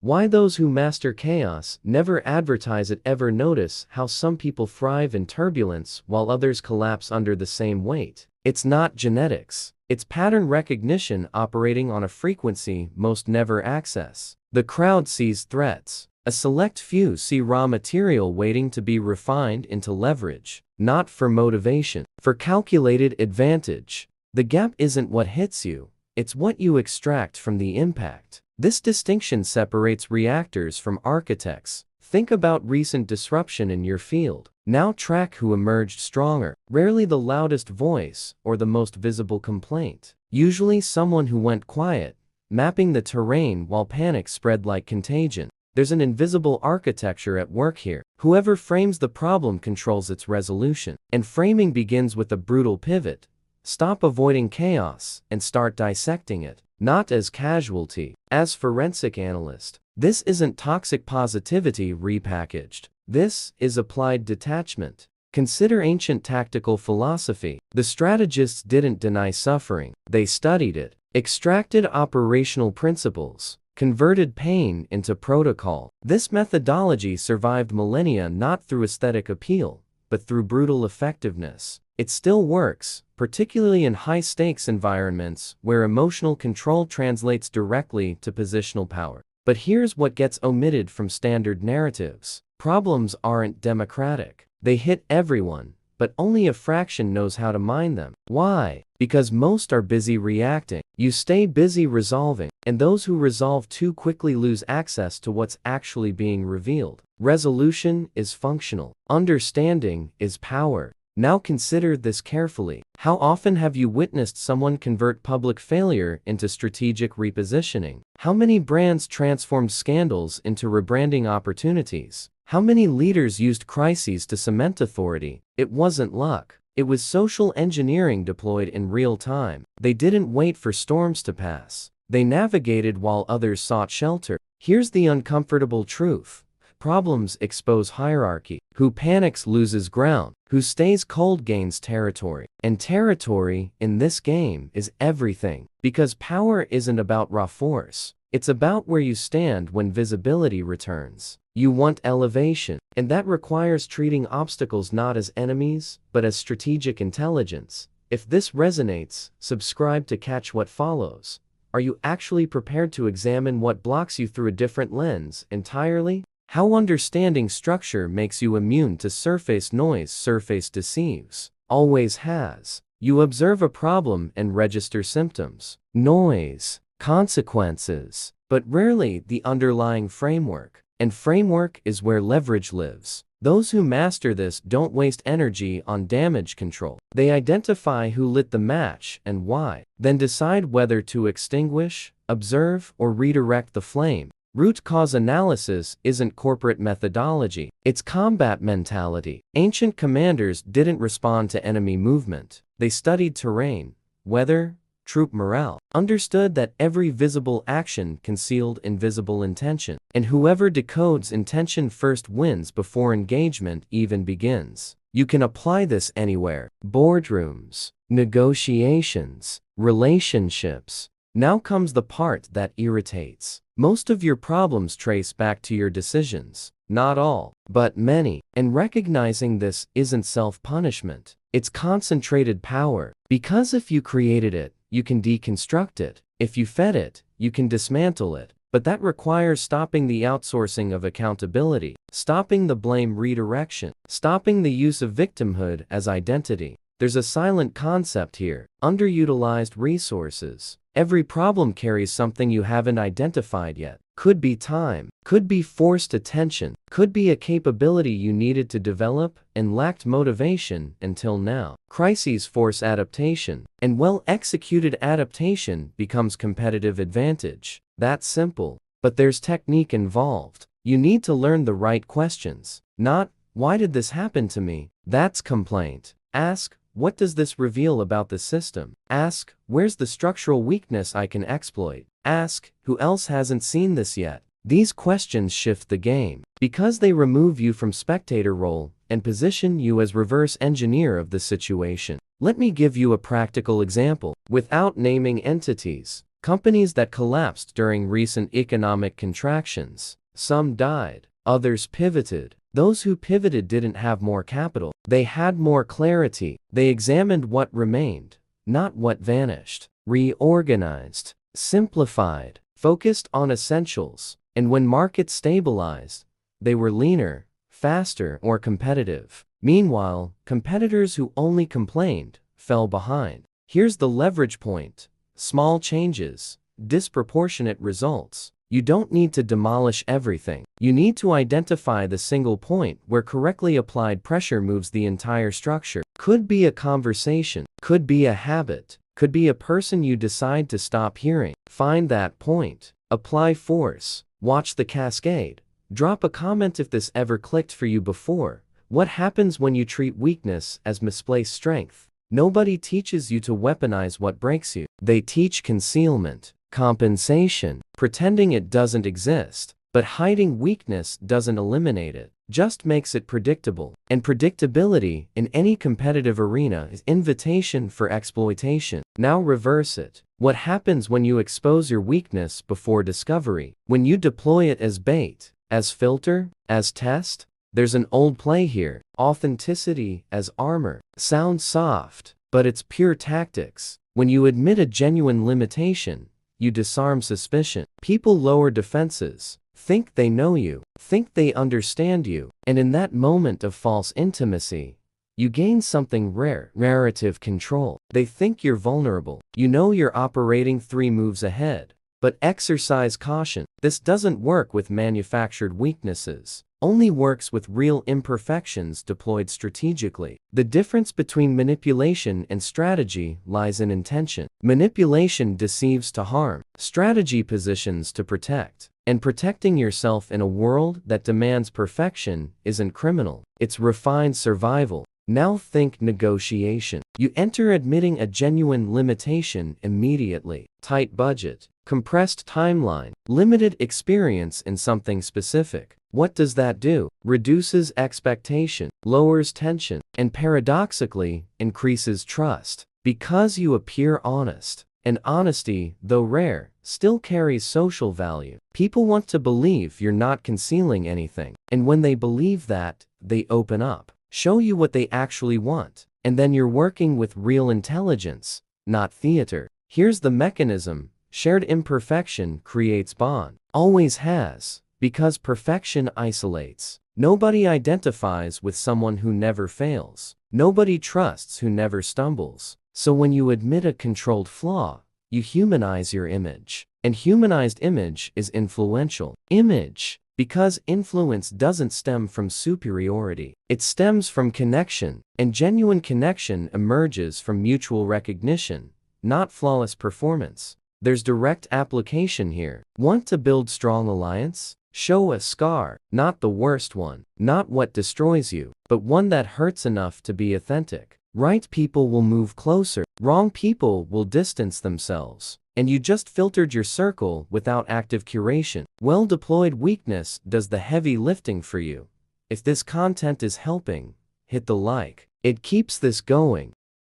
Why those who master chaos never advertise it. Ever notice how some people thrive in turbulence while others collapse under the same weight? It's not genetics. It's pattern recognition operating on a frequency most never access. The crowd sees threats. A select few see raw material waiting to be refined into leverage, not for motivation, for calculated advantage. The gap isn't what hits you, it's what you extract from the impact. This distinction separates reactors from architects. Think about recent disruption in your field. Now track who emerged stronger. Rarely the loudest voice or the most visible complaint. Usually someone who went quiet, mapping the terrain while panic spread like contagion. There's an invisible architecture at work here. Whoever frames the problem controls its resolution. And framing begins with a brutal pivot. Stop avoiding chaos and start dissecting it. Not as casualty, as forensic analyst. This isn't toxic positivity repackaged. This is applied detachment. Consider ancient tactical philosophy. The strategists didn't deny suffering. They studied it, extracted operational principles, converted pain into protocol. This methodology survived millennia not through aesthetic appeal, but through brutal effectiveness. It still works, particularly in high-stakes environments where emotional control translates directly to positional power. But here's what gets omitted from standard narratives. Problems aren't democratic. They hit everyone, but only a fraction knows how to mine them. Why? Because most are busy reacting. You stay busy resolving, and those who resolve too quickly lose access to what's actually being revealed. Resolution is functional. Understanding is power. Now consider this carefully. How often have you witnessed someone convert public failure into strategic repositioning? How many brands transformed scandals into rebranding opportunities? How many leaders used crises to cement authority? It wasn't luck. It was social engineering deployed in real time. They didn't wait for storms to pass. They navigated while others sought shelter. Here's the uncomfortable truth. Problems expose hierarchy. Who panics loses ground. Who stays cold gains territory. And territory, in this game, is everything. Because power isn't about raw force. It's about where you stand when visibility returns. You want elevation, and that requires treating obstacles not as enemies, but as strategic intelligence. If this resonates, subscribe to catch what follows. Are you actually prepared to examine what blocks you through a different lens entirely? How understanding structure makes you immune to surface noise. Surface deceives. Always has. You observe a problem and register symptoms, noise, consequences, but rarely the underlying framework. And framework is where leverage lives. Those who master this don't waste energy on damage control. They identify who lit the match and why, then decide whether to extinguish, observe, or redirect the flame. Root cause analysis isn't corporate methodology, it's combat mentality. Ancient commanders didn't respond to enemy movement. They studied terrain, weather, troop morale, understood that every visible action concealed invisible intention, and whoever decodes intention first wins before engagement even begins. You can apply this anywhere: boardrooms, negotiations, relationships. Now comes the part that irritates. Most of your problems trace back to your decisions. Not all, but many. And recognizing this isn't self-punishment. It's concentrated power. Because if you created it, you can deconstruct it. If you fed it, you can dismantle it. But that requires stopping the outsourcing of accountability, stopping the blame redirection, stopping the use of victimhood as identity. There's a silent concept here: underutilized resources. Every problem carries something you haven't identified yet. Could be time, could be forced attention, could be a capability you needed to develop and lacked motivation until now. Crises force adaptation, and well-executed adaptation becomes competitive advantage. That's simple, but there's technique involved. You need to learn the right questions. Not, "Why did this happen to me?" That's complaint. Ask, "What does this reveal about the system?" Ask, "Where's the structural weakness I can exploit?" Ask, "Who else hasn't seen this yet?" These questions shift the game, because they remove you from spectator role and position you as reverse engineer of the situation. Let me give you a practical example. Without naming entities, Companies that collapsed during recent economic contractions. Some died, others pivoted. Those who pivoted didn't have more capital. They had more clarity. They examined what remained, not what vanished. Reorganized, simplified, focused on essentials. And when markets stabilized, they were leaner, faster, or competitive. Meanwhile, competitors who only complained fell behind. Here's the leverage point. Small changes, disproportionate results. You don't need to demolish everything. You need to identify the single point where correctly applied pressure moves the entire structure. Could be a conversation, could be a habit, could be a person you decide to stop hearing. Find that point. Apply force. Watch the cascade. Drop a comment if this ever clicked for you before. What happens when you treat weakness as misplaced strength? Nobody teaches you to weaponize what breaks you. They teach concealment, compensation, pretending it doesn't exist. But hiding weakness doesn't eliminate it, just makes it predictable. And predictability in any competitive arena is invitation for exploitation. Now reverse it. What happens when you expose your weakness before discovery? When you deploy it as bait, as filter, as test? There's an old play here. Authenticity as armor. Sounds soft, but it's pure tactics. When you admit a genuine limitation, you disarm suspicion. People lower defenses, think they know you, think they understand you, and in that moment of false intimacy, you gain something rare, narrative control. They think you're vulnerable. You know you're operating 3 moves ahead. But exercise caution. This doesn't work with manufactured weaknesses. Only works with real imperfections deployed strategically. The difference between manipulation and strategy lies in intention. Manipulation deceives to harm. Strategy positions to protect. And protecting yourself in a world that demands perfection isn't criminal. It's refined survival. Now think negotiation. You enter admitting a genuine limitation immediately. Tight budget, compressed timeline, limited experience in something specific. What does that do? Reduces expectation, lowers tension, and paradoxically, increases trust. Because you appear honest. And honesty, though rare, still carries social value. People want to believe you're not concealing anything. And when they believe that, they open up. Show you what they actually want, and then you're working with real intelligence, not theater. Here's the mechanism. Shared imperfection creates bond. Always has, because perfection isolates. Nobody identifies with someone who never fails. Nobody trusts who never stumbles. So when you admit a controlled flaw, you humanize your image. And humanized image is influential. Image. Because influence doesn't stem from superiority. It stems from connection, and genuine connection emerges from mutual recognition, not flawless performance. There's direct application here. Want to build strong alliance? Show a scar, not the worst one, not what destroys you, but one that hurts enough to be authentic. Right people will move closer, wrong people will distance themselves. And you just filtered your circle without active curation. Well-deployed weakness does the heavy lifting for you. If this content is helping, hit the like. It keeps this going.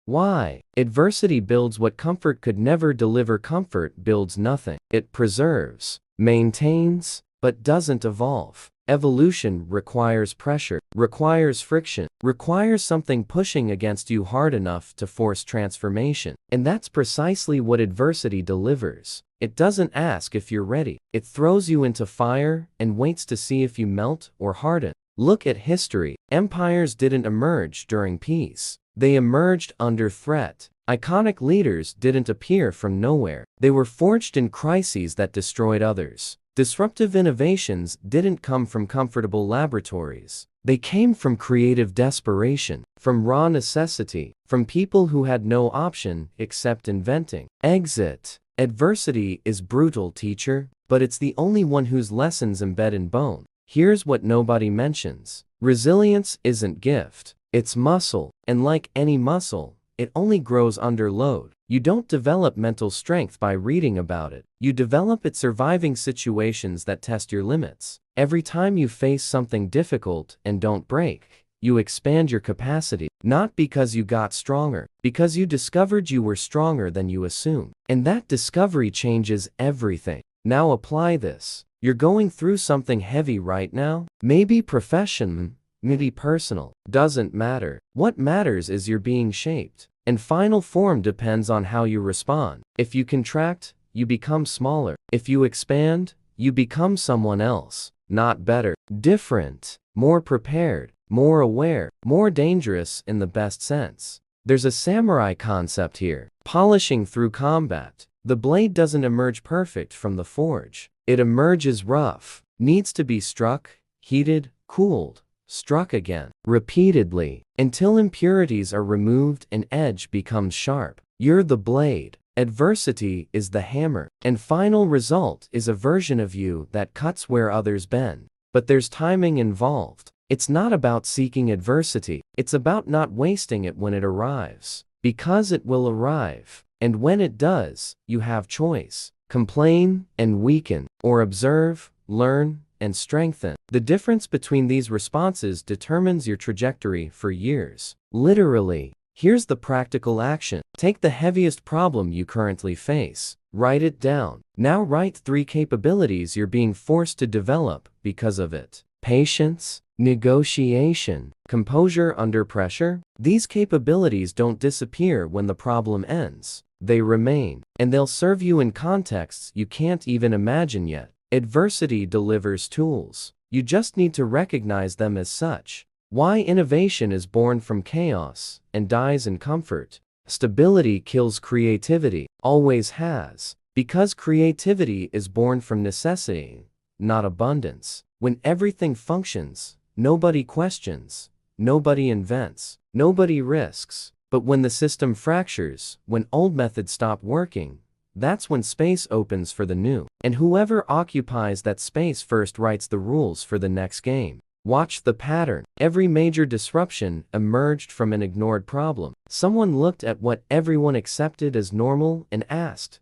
Why? Adversity builds what comfort could never deliver. Comfort builds nothing. It preserves, maintains, but doesn't evolve. Evolution requires pressure, requires friction, requires something pushing against you hard enough to force transformation. And that's precisely what adversity delivers. It doesn't ask if you're ready. It throws you into fire and waits to see if you melt or harden. Look at history. Empires didn't emerge during peace. They emerged under threat. Iconic leaders didn't appear from nowhere. They were forged in crises that destroyed others. Disruptive innovations didn't come from comfortable laboratories. They came from creative desperation, from raw necessity, from people who had no option except inventing. Exit. Adversity is brutal, teacher, but it's the only one whose lessons embed in bone. Here's what nobody mentions. Resilience isn't gift. It's muscle, and like any muscle, it only grows under load. You don't develop mental strength by reading about it. You develop it surviving situations that test your limits. Every time you face something difficult and don't break, you expand your capacity, not because you got stronger, because you discovered you were stronger than you assumed. And that discovery changes everything. Now apply this. You're going through something heavy right now? Maybe professional, maybe personal. Doesn't matter. What matters is you're being shaped. And final form depends on how you respond. If you contract, you become smaller. If you expand, you become someone else. Not better, different, more prepared, more aware, more dangerous in the best sense. There's a samurai concept here. Polishing through combat. The blade doesn't emerge perfect from the forge. It emerges rough, needs to be struck, heated, cooled, struck again, repeatedly, until impurities are removed and edge becomes sharp. You're the blade. Adversity is the hammer, and final result is a version of you that cuts where others bend. But there's timing involved. It's not about seeking adversity, it's about not wasting it when it arrives. Because it will arrive, and when it does, you have choice. Complain and weaken, or observe, learn, and strengthen. The difference between these responses determines your trajectory for years. Literally. Here's the practical action. Take the heaviest problem you currently face. Write it down. Now write 3 capabilities you're being forced to develop because of it. Patience, negotiation, composure under pressure. These capabilities don't disappear when the problem ends. They remain, and they'll serve you in contexts you can't even imagine yet. Adversity delivers tools. You just need to recognize them as such. Why innovation is born from chaos and dies in comfort. Stability kills creativity, always has, because creativity is born from necessity, not abundance. When everything functions, nobody questions, nobody invents, nobody risks. But when the system fractures, when old methods stop working, that's when space opens for the new. And whoever occupies that space first writes the rules for the next game. Watch the pattern. Every major disruption emerged from an ignored problem. Someone looked at what everyone accepted as normal and asked,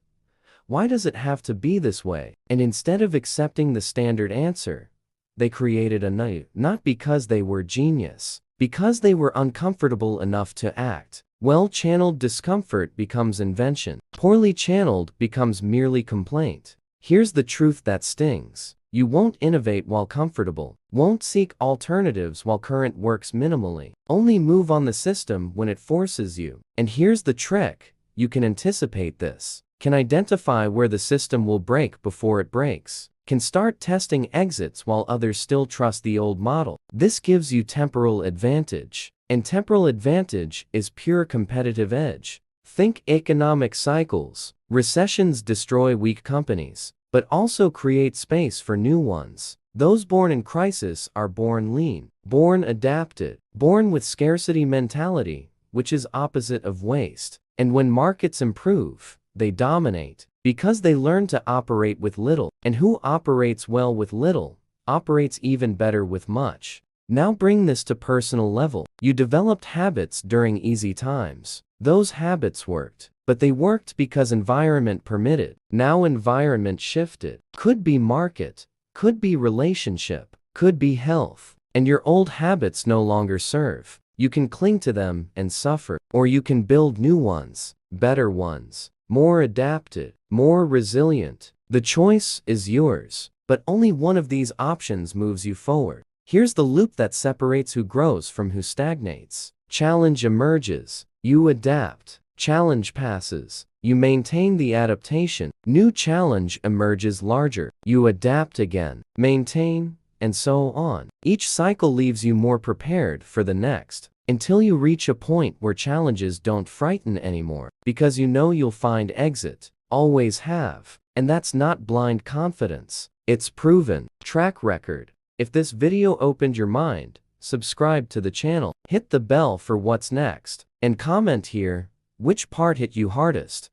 why does it have to be this way? And instead of accepting the standard answer, they created a new. Not because they were genius, because they were uncomfortable enough to act. Well-channeled discomfort becomes invention. Poorly channeled becomes merely complaint. Here's the truth that stings. You won't innovate while comfortable, won't seek alternatives while current works minimally. Only move on the system when it forces you. And here's the trick. You can anticipate this. Can identify where the system will break before it breaks. Can start testing exits while others still trust the old model. This gives you temporal advantage. And temporal advantage is pure competitive edge. Think economic cycles. Recessions destroy weak companies, but also create space for new ones. Those born in crisis are born lean, born adapted, born with scarcity mentality, which is opposite of waste. And when markets improve, they dominate, because they learn to operate with little. And who operates well with little, operates even better with much. Now bring this to personal level. You developed habits during easy times. Those habits worked, but they worked because environment permitted. Now environment shifted. Could be market, could be relationship, could be health. And your old habits no longer serve. You can cling to them and suffer, or you can build new ones, better ones, more adapted, more resilient. The choice is yours, but only one of these options moves you forward. Here's the loop that separates who grows from who stagnates. Challenge emerges, you adapt. Challenge passes, you maintain the adaptation. New challenge emerges larger, you adapt again, maintain, and so on. Each cycle leaves you more prepared for the next, until you reach a point where challenges don't frighten anymore, because you know you'll find exit, always have. And that's not blind confidence, it's proven track record. If this video opened your mind, subscribe to the channel, hit the bell for what's next, and comment here, which part hit you hardest.